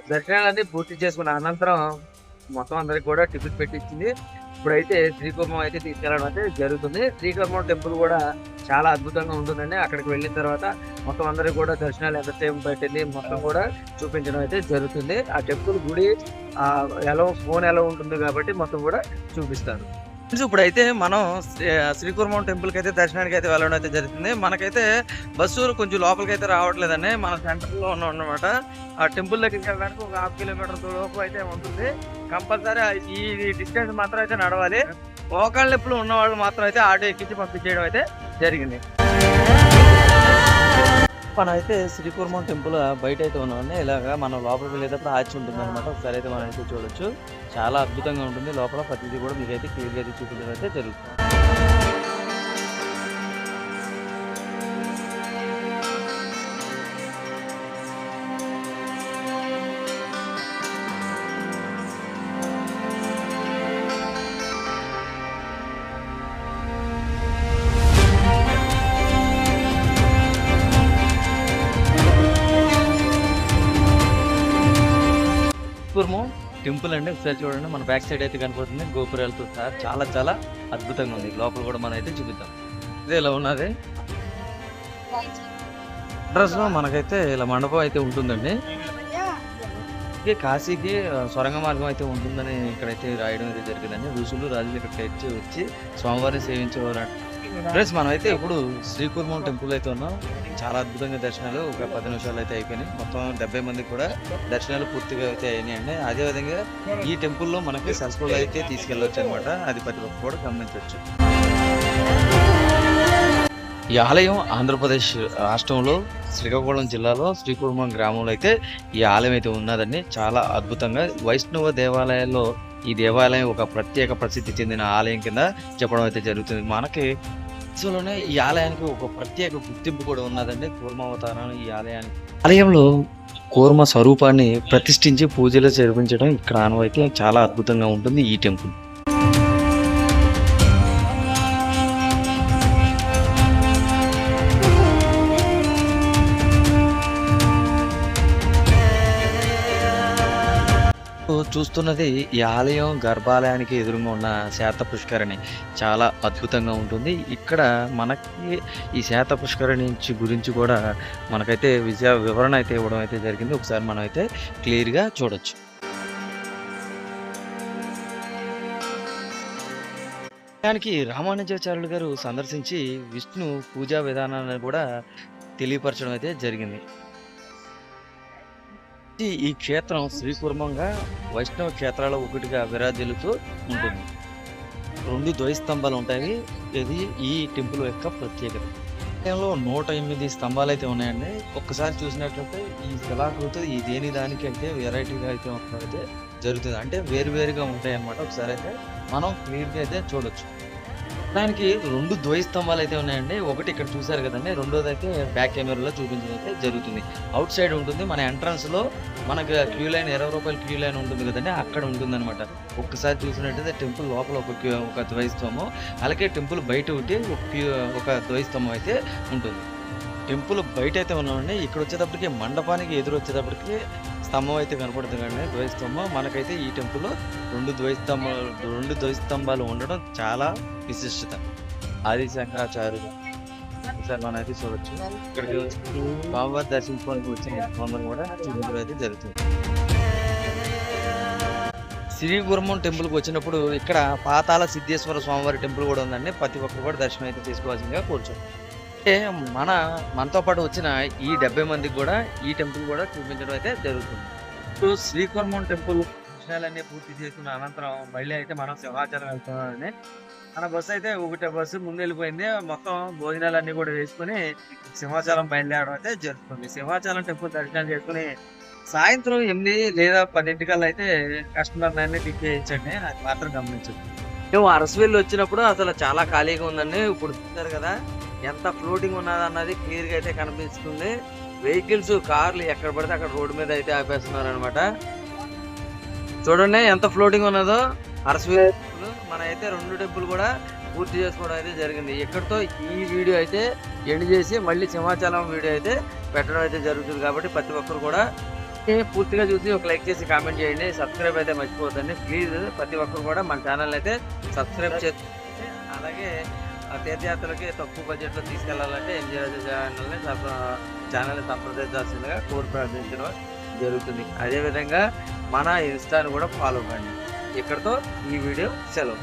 దర్శనాలన్నీ పూర్తి చేసుకున్న అనంతరం మొత్తం అందరికి కూడా టికెట్ పెట్టించింది. ఇప్పుడైతే శ్రీకుర్మం అయితే తీసుకెళ్ళడం అయితే జరుగుతుంది. శ్రీకుర్మం టెంపుల్ కూడా చాలా అద్భుతంగా ఉంటుందండి. అక్కడికి వెళ్ళిన తర్వాత మొత్తం అందరికి కూడా దర్శనాలు ఎంత సేపు పెట్టింది మొత్తం కూడా చూపించడం అయితే జరుగుతుంది. ఆ టెంపుల్ గుడి ఎలా ఫోన్ ఎలా ఉంటుంది కాబట్టి మొత్తం కూడా చూపిస్తారు. ఇప్పుడైతే మనం శ్రీకుర్మం టెంపుల్కి అయితే దర్శనానికి అయితే వెళ్ళడం అయితే జరుగుతుంది. మనకైతే బస్సు కొంచెం లోపలికి అయితే రావట్లేదండి. మన సెంటర్లో ఉన్నాం అన్నమాట. ఆ టెంపుల్ దగ్గరికి వెళ్ళడానికి ఒక 1/2 కిలోమీటర్ లోపు అయితే ఉంటుంది. కంపల్సరీ ఈ డిస్టెన్స్ మాత్రం అయితే నడవాలి. మోకాళ్ళ నొప్పులు ఉన్న వాళ్ళు మాత్రం అయితే ఆటో ఎక్కించి పంపించేయడం అయితే జరిగింది. మనం అయితే శ్రీకుర్మం టెంపుల్ బయట అయితే ఉన్నామండి. ఇలాగా మనం లోపలికి వెళ్ళేటప్పుడు ఆచి ఉంటుంది అనమాట. ఒకసారి అయితే మనం అయితే చూడొచ్చు. చాలా అద్భుతంగా ఉంటుంది. లోపల ప్రతిదీ కూడా మీకైతే క్లియర్గా అయితే చూపించడం అయితే జరుగుతుంది. శ్రీకుర్మం టెంపుల్ అండి. ఒకసారి చూడండి. మన బ్యాక్ సైడ్ అయితే కనపడుతుంది గోపురాలతో సహా. చాలా చాలా అద్భుతంగా ఉంది. లోపల కూడా మనం అయితే చూపిద్దాం. ఇదే ఇలా ఉన్నది అడ్రస్ లో మనకైతే ఇలా మండపం అయితే ఉంటుందండి. కాశీకి సొరంగ మార్గం అయితే ఉంటుందని ఇక్కడైతే రాయడం అయితే జరిగిందండి. ఋషులు రాజులు ఇక్కడికి వచ్చి స్వామివారిని సేవించేవారు. ఫ్రెండ్స్ మనం అయితే ఇప్పుడు శ్రీకుర్మం టెంపుల్ అయితే ఉన్నాం. చాలా అద్భుతంగా దర్శనాలు ఒక 10 నిమిషాలు అయితే అయిపోయినాయి. మొత్తం 70 మంది కూడా దర్శనాలు పూర్తిగా అయితే అయినాయండి. అదేవిధంగా ఈ టెంపుల్లో మనకి సెల్ఫ్లో అయితే తీసుకెళ్ళవచ్చు అనమాట. అది ప్రతి ఒక్కరు కూడా గమనించవచ్చు. ఈ ఆలయం ఆంధ్రప్రదేశ్ రాష్ట్రంలో శ్రీకాకుళం జిల్లాలో శ్రీకుర్మం గ్రామంలో అయితే ఈ ఆలయం అయితే ఉన్నదండి. చాలా అద్భుతంగా వైష్ణవ దేవాలయాల్లో ఈ దేవాలయం ఒక ప్రత్యేక ప్రసిద్ధి చెందిన ఆలయం కింద చెప్పడం అయితే జరుగుతుంది. మనకి దేశంలోనే ఈ ఆలయానికి ఒక ప్రత్యేక గుర్తింపు కూడా ఉన్నదండి. కూర్మావతారం ఈ ఆలయంలో కూర్మ స్వరూపాన్ని ప్రతిష్ఠించి పూజలు జరిపించడం ఇక్కడ ఆనవాయితీ. చాలా అద్భుతంగా ఉంటుంది ఈ టెంపుల్. చూస్తున్నది ఈ ఆలయం గర్భాలయానికి ఎదురుగా ఉన్న శాత పుష్కరిణి. చాలా అద్భుతంగా ఉంటుంది. ఇక్కడ మనకి ఈ శాత పుష్కరిణి గురించి కూడా మనకైతే వివరణ అయితే ఇవ్వడం అయితే జరిగింది. ఒకసారి మనం అయితే క్లియర్గా చూడొచ్చు. దానికి రామానుజాచార్యులు గారు సందర్శించి విష్ణు పూజా విధానాన్ని కూడా తెలియపరచడం అయితే జరిగింది. ఈ క్షేత్రం శ్రీకుర్మంగా వైష్ణవ క్షేత్రాల ఒకటిగా విరాజిల్లుతూ ఉంటుంది. 2 ధ్వజస్తంభాలు ఉంటాయి. ఇది ఈ టెంపుల్ యొక్క ప్రత్యేకత. ఆలయంలో 108 స్తంభాలు అయితే ఉన్నాయండి. ఒక్కసారి చూసినట్లయితే ఈ శిలాకృతి ఈ దేని దానికి అయితే వెరైటీగా అయితే అయితే జరుగుతుంది. అంటే వేరువేరుగా ఉంటాయి అన్నమాట. ఒకసారి అయితే మనం క్లియర్గా అయితే చూడొచ్చు. దానికి 2 ధ్వజస్తంభాలు అయితే ఉన్నాయండి. ఒకటి ఇక్కడ చూసారు కదండి. రెండోది అయితే బ్యాక్ కెమెరాలో చూపించడం అయితే జరుగుతుంది. అవుట్ సైడ్ ఉంటుంది. మన ఎంట్రన్స్ లో మనకి క్యూ లైన్ 20 రూపాయల క్యూ లైన్ ఉంటుంది కదండి. అక్కడ ఉంటుంది అనమాట. ఒక్కసారి చూసినట్టయితే టెంపుల్ లోపల ఒక ధ్వజస్తంభం, అలాగే టెంపుల్ బయట ఒకటి ఒక ధ్వజస్తంభం అయితే ఉంటుంది. టెంపుల్ బయట అయితే ఉన్నామండి. ఇక్కడ వచ్చేటప్పటికి మండపానికి ఎదురు వచ్చేటప్పటికి స్తంభం అయితే కనపడుతుంది కండి, ధ్వజస్తంభం. మనకైతే ఈ టెంపుల్ 2 ధ్వజస్తంభాలు ఉండడం చాలా విశిష్టత. ఆది శంకరాచార్యులు సార్ మనం అయితే చూడొచ్చు. ఇక్కడికి స్వామివారి దర్శించుకోవడానికి వచ్చిన అందరం కూడా చూపించడం అయితే జరుగుతుంది. శ్రీకుర్మం టెంపుల్కి వచ్చినప్పుడు ఇక్కడ పాతాళ సిద్ధేశ్వర స్వామివారి టెంపుల్ కూడా ఉందండి. ప్రతి ఒక్కరు కూడా దర్శనం అయితే చేసుకోవాల్సిందిగా కోరుచు. అంటే మనతో పాటు వచ్చిన ఈ 70 మందికి కూడా ఈ టెంపుల్ కూడా చూపించడం అయితే జరుగుతుంది. ఇప్పుడు శ్రీకుర్మం టెంపుల్ దర్శనాలన్నీ పూర్తి చేసుకున్న అనంతరం మళ్ళీ అయితే మనం సింహాచలం వెళ్తున్నామని మన బస్సు అయితే ఒకటే బస్సు ముందు వెళ్ళిపోయింది. మొత్తం భోజనాలన్నీ కూడా వేసుకుని సింహాచలం బయలుదేరడం అయితే జరుగుతుంది. సింహాచలం టెంపుల్ దర్శనం చేసుకుని సాయంత్రం 8 లేదా 10 అయితే కస్టమర్ అన్ని పిక్ చేయించండి. అది మాత్రం గమనించండి. మేము అరసవెల్లి వచ్చినప్పుడు అసలు చాలా ఖాళీగా ఉందండి. ఇప్పుడు చూస్తారు కదా ఎంత ఫ్లోటింగ్ ఉన్నది అన్నది క్లియర్ గా అయితే కనిపిస్తుంది. వెహికల్స్ కార్లు ఎక్కడ పడితే అక్కడ రోడ్డు మీద అయితే ఆపేస్తున్నారు అనమాట. చూడండి ఎంత ఫ్లోటింగ్ ఉన్నదో. అరసవెల్లి మన అయితే 2 టెంపుల్ కూడా పూర్తి చేసుకోవడం అయితే జరిగింది. ఇక్కడితో ఈ వీడియో అయితే ఎండ్ చేసి మళ్ళీ సింహాచలం వీడియో అయితే పెట్టడం అయితే జరుగుతుంది. కాబట్టి ప్రతి ఒక్కరు కూడా పూర్తిగా చూసి ఒక లైక్ చేసి కామెంట్ చేయండి. సబ్స్క్రైబ్ అయితే మర్చిపోవద్దండి ప్లీజ్. ప్రతి ఒక్కరు కూడా మన ఛానల్ అయితే సబ్స్క్రైబ్ చేసి అలాగే తీర్థయాత్రలకి తక్కువ బడ్జెట్లో తీసుకెళ్లాలంటే ఎంజీ రాజు ఛానల్ని సంప్రదించాల్సిందిగా కోరి ప్రార్థించడం జరుగుతుంది. అదేవిధంగా మన ఇన్స్టాను కూడా ఫాలో కండి. ఇక్కడితో ఈ వీడియో సెలవు.